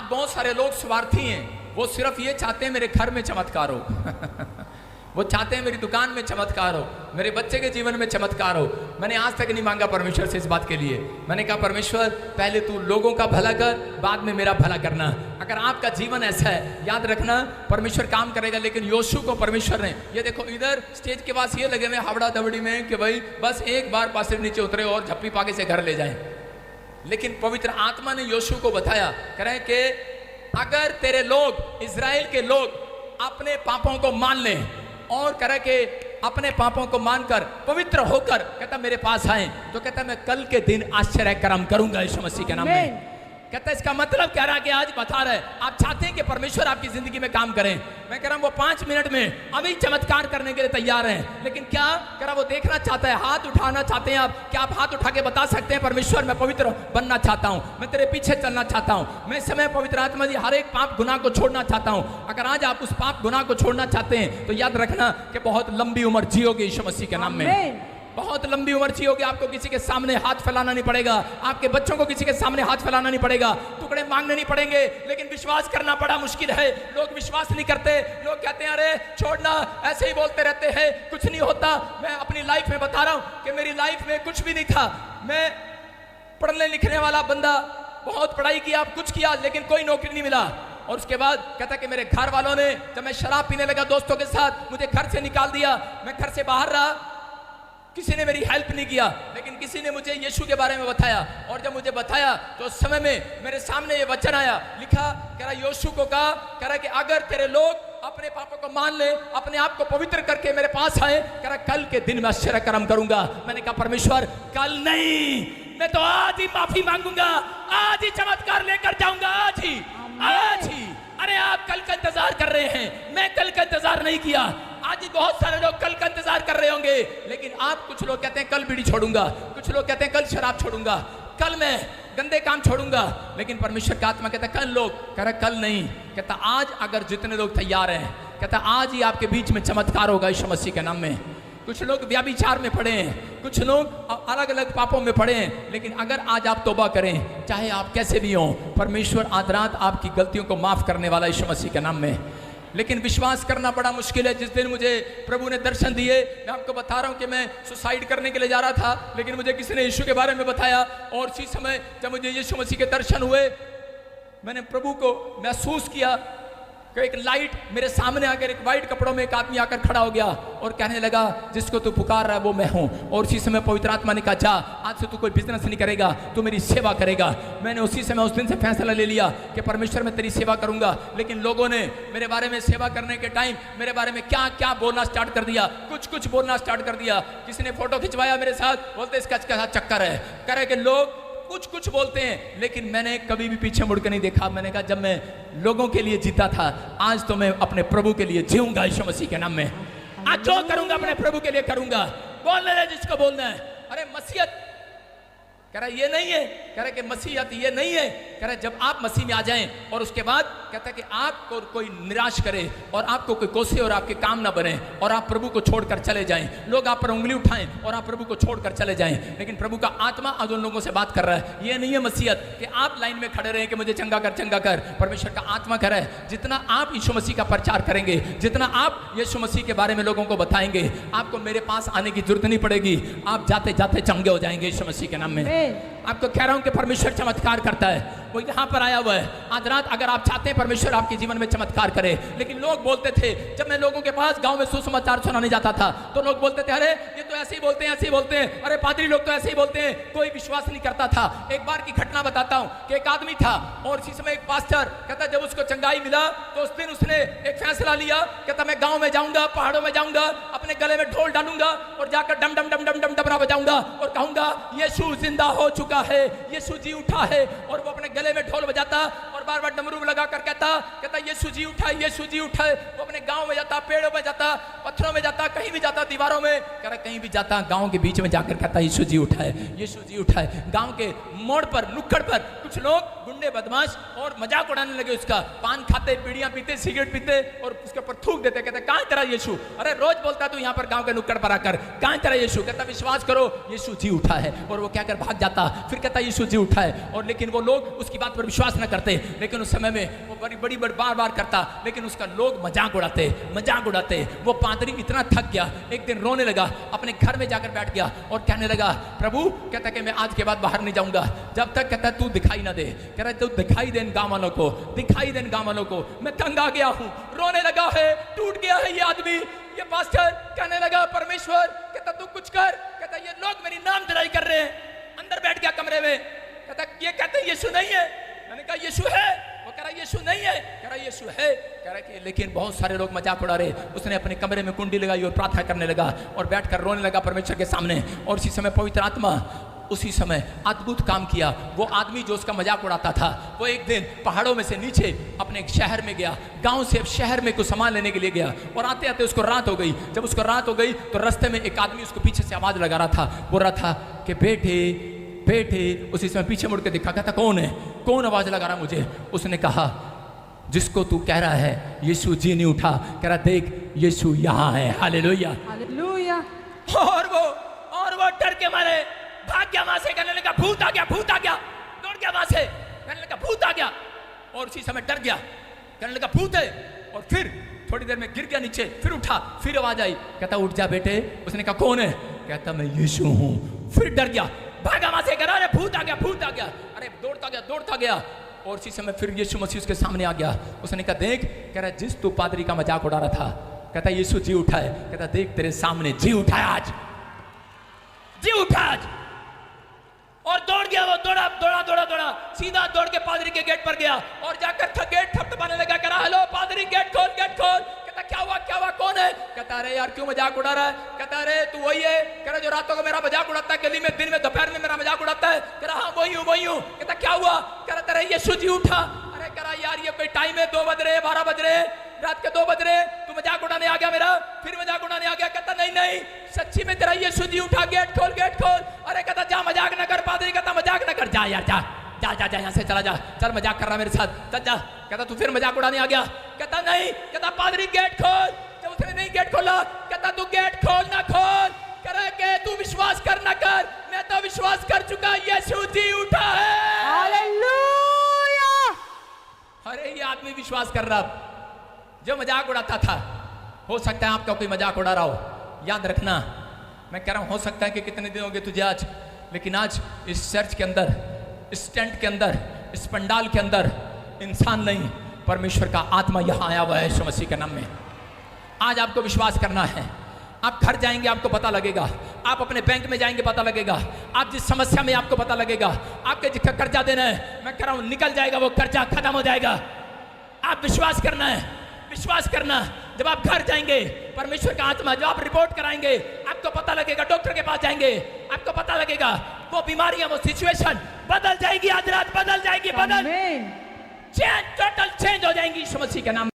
आज बहुत सारे लोग स्वार्थी हैं, वो सिर्फ ये चाहते हैं मेरे घर में चमत्कार हो वो चाहते हैं मेरी दुकान में चमत्कार हो, मेरे बच्चे के जीवन में चमत्कार हो। मैंने आज तक नहीं मांगा परमेश्वर से इस बात के लिए। मैंने कहा परमेश्वर पहले तू लोगों का भला कर, बाद में मेरा भला करना। अगर आपका जीवन ऐसा है, याद रखना परमेश्वर काम करेगा। लेकिन योशू को परमेश्वर ने, ये देखो इधर स्टेज के पास ये लगे हुए हावड़ा दबड़ी में कि भाई बस एक बार पासे नीचे उतरे और झप्पी पाके से घर ले जाएं। लेकिन पवित्र आत्मा ने योशू को बताया, कह रहे कि अगर तेरे लोग, इजराइल के लोग अपने पापों को मान लें और करे कि अपने पापों को मानकर पवित्र होकर कहता मेरे पास आए, तो कहता मैं कल के दिन आश्चर्य कर्म करूंगा यीशु मसीह के नाम में। कहता इसका मतलब कह रहा है कि आज बता रहे आप चाहते हैं कि परमेश्वर आपकी जिंदगी में काम करें। मैं कह रहा हूं वो 5 मिनट में अभी चमत्कार करने के लिए तैयार हैं, लेकिन क्या कह रहा वो देखना चाहता है, हाथ उठाना चाहते हैं आप। क्या आप हाथ उठा के बता सकते हैं परमेश्वर मैं पवित्र बनना चाहता हूं, मैं तेरे पीछे चलना चाहता हूं, मैं इस समय पवित्र आत्मा जी हर एक पाप गुनाह को छोड़ना चाहता हूं। अगर आज आप उस पाप गुनाह को छोड़ना चाहते हैं तो याद रखना कि बहुत लंबी उम्र जियोगे यीशु मसीह के नाम में। बहुत लंबी उम्र जियोगे, आपको किसी के सामने हाथ फैलाना नहीं पड़ेगा, आपके बच्चों को किसी के सामने हाथ फैलाना नहीं पड़ेगा, टुकड़े मांगने नहीं पड़ेंगे। लेकिन विश्वास करना बड़ा मुश्किल है, लोग विश्वास नहीं करते। लोग कहते हैं अरे छोड़ना, ऐसे ही बोलते रहते हैं, कुछ नहीं होता। मैं अपनी लाइफ में बता रहा हूं कि मेरी लाइफ में कुछ भी नहीं था। मैं पढ़ने लिखने वाला बंदा, बहुत पढ़ाई किया, कुछ किया, लेकिन कोई नौकरी नहीं मिला। और उसके बाद कहता कि मेरे घर वालों ने, जब मैं शराब पीने लगा दोस्तों के साथ, मुझे घर से निकाल दिया। मैं घर से बाहर रहा, किसी ने मेरी हेल्प नहीं किया, लेकिन किसी ने मुझे यीशु के बारे में बताया। और जब मुझे बताया तो उस समय में मेरे सामने ये वचन आया, लिखा, कह रहा यीशु को कहा, कह रहा कि अगर तेरे लोग अपने पापों को मान ले, अपने आप को पवित्र करके मेरे पास आए, कह रहा कल के दिन मैं आश्चर्य कर्म करूंगा। मैंने कहा परमेश्वर कल नहीं, मैं तो आज ही माफी मांगूंगा, आज ही चमत्कार लेकर जाऊंगा, आज ही, आज ही। अरे आप कल का इंतजार कर रहे हैं, मैं कल का इंतजार नहीं किया। आज ही बहुत सारे लोग कल का इंतजार कर रहे होंगे, लेकिन आप, कुछ लोग कहते हैं कल बीड़ी छोड़ूंगा, कुछ लोग कहते हैं कल शराब छोड़ूंगा, कल मैं गंदे काम छोड़ूंगा। लेकिन परमेश्वर का आत्मा कहता कल लोग, कह रहा कल नहीं, कहता आज अगर जितने लोग तैयार हैं, कहता आज ही आपके बीच में चमत्कार होगा यीशु मसीह के नाम में। कुछ लोग व्यभिचार में पड़े हैं, कुछ लोग अलग अलग पापों में पड़े हैं, लेकिन अगर आज आप तौबा करें, चाहे आप कैसे भी हों, परमेश्वर आज रात आपकी गलतियों को माफ करने वाला यीशु मसीह के नाम में। लेकिन विश्वास करना बड़ा मुश्किल है। जिस दिन मुझे प्रभु ने दर्शन दिए, मैं आपको बता रहा हूं कि मैं सुसाइड करने के लिए जा रहा था, लेकिन मुझे किसी ने यीशु के बारे में बताया। और उसी समय जब मुझे यीशु मसीह के दर्शन हुए, मैंने प्रभु को महसूस किया कि एक लाइट मेरे सामने आकर, एक वाइट कपड़ों में एक आदमी आकर खड़ा हो गया और कहने लगा जिसको तू पुकार रहा है वो मैं हूं। और उसी समय पवित्र आत्मा ने कहा जा, आज से तू कोई बिजनेस नहीं करेगा, तू मेरी सेवा करेगा। मैंने उसी समय उस दिन से फैसला ले लिया कि परमेश्वर मैं तेरी सेवा करूंगा। लेकिन लोगों ने मेरे बारे में सेवा करने के टाइम मेरे बारे में क्या क्या बोलना स्टार्ट कर दिया, कुछ कुछ बोलना स्टार्ट कर दिया। किसी ने फोटो खिंचवाया मेरे साथ, बोलते इसका चक्कर है, कह रहे कि लोग कुछ कुछ बोलते हैं, लेकिन मैंने कभी भी पीछे मुड़ के नहीं देखा। मैंने कहा जब मैं लोगों के लिए जीता था, आज तो मैं अपने प्रभु के लिए जीऊंगा यीशु मसीह के नाम में। आज जो करूंगा अपने प्रभु के लिए करूंगा। बोलने है जिसको बोलना है। अरे मसीहत कह रहा ये नहीं है, कह रहा कि मसीहत ये नहीं है, कह रहा जब आप मसीह में आ जाएं और उसके बाद कहता है कि आपको कोई निराश करे और आपको कोई कोसे और आपके काम ना बने और आप प्रभु को छोड़कर चले जाएं, लोग आप पर उंगली उठाएं और आप प्रभु को छोड़कर चले जाएं। लेकिन प्रभु का आत्मा आज उन लोगों से बात कर रहा है। ये नहीं है मसीहत कि आप लाइन में खड़े रहें कि मुझे चंगा कर, चंगा कर। परमेश्वर का आत्मा कह रहा है जितना आप यीशु मसीह का प्रचार करेंगे, जितना आप यीशु मसीह के बारे में लोगों को बताएंगे, आपको मेरे पास आने की जरूरत नहीं पड़ेगी। आप जाते जाते चंगे हो जाएंगे यीशु मसीह के नाम में। आपको कह रहा हूं कि परमेश्वर चमत्कार करता है, वो यहाँ पर आया हुआ है। आज रात अगर आप चाहते हैं परमेश्वर आपके जीवन में चमत्कार करे। लेकिन लोग बोलते थे, जब मैं लोगों के पास गांव में सुसमाचार सुनाने जाता था तो लोग बोलते थे अरे ये तो ऐसे ही बोलते हैं, ऐसे ही बोलते हैं, अरे पादरी लोग तो ऐसे ही बोलते हैं। कोई विश्वास नहीं करता था। एक बार की घटना बताता हूं कि एक आदमी था और इसी समय एक पास्टर कहता जब उसको चंगाई मिला तो उस दिन उसने एक फैसला लिया, कहता मैं गाँव में जाऊंगा, पहाड़ों में जाऊंगा, अपने गले में ढोल डालूंगा और जाकर डम डम डम डम डम डबरा बजाऊंगा और कहूंगा यीशु जिंदा हो चुका है, यीशु जी उठा है। और वो अपने गले में ढोल बजाता और बार बार डमरू लगा कर कहता यीशु जी उठा है, यीशु जी उठा है। वो अपने गांव में जाता, पेड़ों में जाता, पत्थरों में जाता, कहीं भी जाता, दीवारों में, कह रहा कहीं भी जाता, गांव के बीच में जाकर कहता यीशु जी उठा है, यीशु जी उठा है। गांव के मोड़ पर, नुक्कड़ पर कुछ लोग गुंडे बदमाश और मजाक उड़ाने लगे उसका। पान खाते, बीड़ियां पीते, सिगरेट पीते और उसके ऊपर थूक देते। कहते कहां तेरा यीशु? अरे रोज बोलता तू यहाँ पर गांव के नुक्कड़ पर आकर, कहां तेरा यीशु? कहता विश्वास करो यीशु जी उठा है। और वो क्या कर भाग जाता, फिर कहता यीशु जी उठा है। और लेकिन वो लोग उसकी बात पर विश्वास न करते। लेकिन उस समय में वो बड़ी बार बार करता, लेकिन उसका लोग मजाक उड़ाते। वो पादरी इतना थक गया, एक दिन रोने लगा, अपने घर में जाकर बैठ गया और कहने लगा, प्रभु कहता कि मैं आज के बाद बाहर नहीं जाऊंगा जब तक कहता तू दिखाई ना दे। कह रहा तू दिखाई दे इन गाँव वालों को, दिखाई दे इन गाँव वालों को, मैं तंग आ गया हूँ, रोने लगा है, टूट गया है ये आदमी। ये पास्टर कहने लगा, परमेश्वर कहता तू कुछ कर। कहता ये लोग मेरी नामधराई कर रहे हैं। अंदर बैठ गया कमरे में, कहता ये कहते यीशु नहीं है। मैंने कहा यीशु है। वो कह रहा यीशु नहीं है। कह रहा यीशु है। कह रहा कि लेकिन बहुत सारे लोग मजाक उड़ा रहे। उसने अपने कमरे में कुंडी लगाई और प्रार्थना करने लगा और बैठकर रोने लगा परमेश्वर के सामने। और उसी समय पवित्र आत्मा उसी समय अद्भुत काम किया। वो आदमी जो उसका मजाक उड़ाता था, वो एक दिन पहाड़ों में से नीचे अपने एक शहर में गया, गांव से शहर में कुछ सामान लेने के लिए गया और आते आते उसको रात हो गई। जब उसको रात हो गई तो रास्ते में एक आदमी उसको पीछे से आवाज लगा रहा था, बोल रहा था कि बेटे। उसी समय पीछे मुड़ के देखा, कहता कौन है, कौन आवाज लगा रहा मुझे। उसने कहा जिसको तू कह रहा है यीशु जी नहीं उठा। कह रहा देख यीशु यहाँ है। Hallelujah hallelujah. और वो डर के मारे भाग गया वहां से। कहने लगा भूत आ गया। दौड़ गया वहां से, कहने लगा भूत आ गया। और उसी समय डर गया, कहने लगा भूत है। और फिर थोड़ी देर में गिर गया नीचे, फिर उठा, फिर आवाज आई, कहता उठ जा बेटे। उसने कहा कौन है? कहता मैं यीशु हूं। फिर डर गया, भागा वहां से, कह रहा अरे भूत आ गया। अरे दौड़ता गया। और उसी समय फिर यीशु मसीह उसके सामने आ गया। उसने कहा देख, कह रहा जिस तू पादरी का मजाक उड़ा रहा था, कहता यीशु जी उठा है। कहता देख तेरे सामने जी उठा है आज। और दौड़ गया। वो दौड़ा सीधा दौड़ के पादरी के गेट पर गया और जाकर गेट थपथपाने लगा। कह रहा हेलो पादरी, गेट खोल। कहता क्या हुआ, कौन है? कहता अरे यार क्यों मजाक उड़ा रहा है? कहता अरे तू वही है, कह रहा जो रातों को मेरा मजाक उड़ाता है, गली में दिन में दोपहर में मेरा मजाक उड़ाता है। कह रहा हाँ वही हूँ। कहता क्या हुआ? कह रहा तेरा यीशु जी उठा। अरे कह रहा यार ये कोई टाइम है, 2 बज रहे, 12 बज रहे, रात के 2 बज रहे, तू मजाक उड़ाने आ गया मेरा, फिर मजाक उड़ाने आ गया। कहता नहीं सच्ची में तेरा यीशु जी उठा। गेट खोल। अरे कहता जा मजाक न कर। पादरी कहता मजाक न कर, जा यार जा यहाँ से चला जा, चल मजाक कर रहा मेरे साथ, चल जा। कहता तू फिर मजाक उड़ाने आ गया। कहता नहीं। कहता पादरी गेट खोल। जब उसने नहीं गेट खोला, कहता तू गेट खोल ना खोल, करे के तू विश्वास कर ना कर, मैं तो विश्वास कर चुका, यीशु जी उठा है। हालेलुया। अरे ये आदमी विश्वास कर रहा जो मजाक उड़ाता था। हो सकता है आपका कोई मजाक उड़ा रहा हो, याद रखना। मैं कह रहा हूं हो सकता है कि कितने दिन हो गए तुझे आज, लेकिन आज इस चर्च के अंदर, इस टेंट के अंदर, इस पंडाल के अंदर इंसान नहीं, परमेश्वर का आत्मा यहां आया हुआ है यीशु मसीह के नाम में। आज आपको विश्वास करना है। आप घर जाएंगे आपको पता लगेगा, आप अपने बैंक में जाएंगे पता लगेगा, आप जिस समस्या में आपको पता लगेगा, आपके जिसका कर्जा देना है, मैं कह रहा हूं निकल जाएगा, वो कर्जा खत्म हो जाएगा। आप विश्वास करना है, विश्वास करना। जब आप घर जाएंगे, परमेश्वर का आत्मा, जब आप रिपोर्ट कराएंगे, आपको पता लगेगा, डॉक्टर के पास जाएंगे, आपको पता लगेगा, वो बीमारियां, वो सिचुएशन बदल जाएगी, आज रात बदल जाएगी, चेंज, टोटल चेंज हो जाएंगी यीशु मसीह के नाम।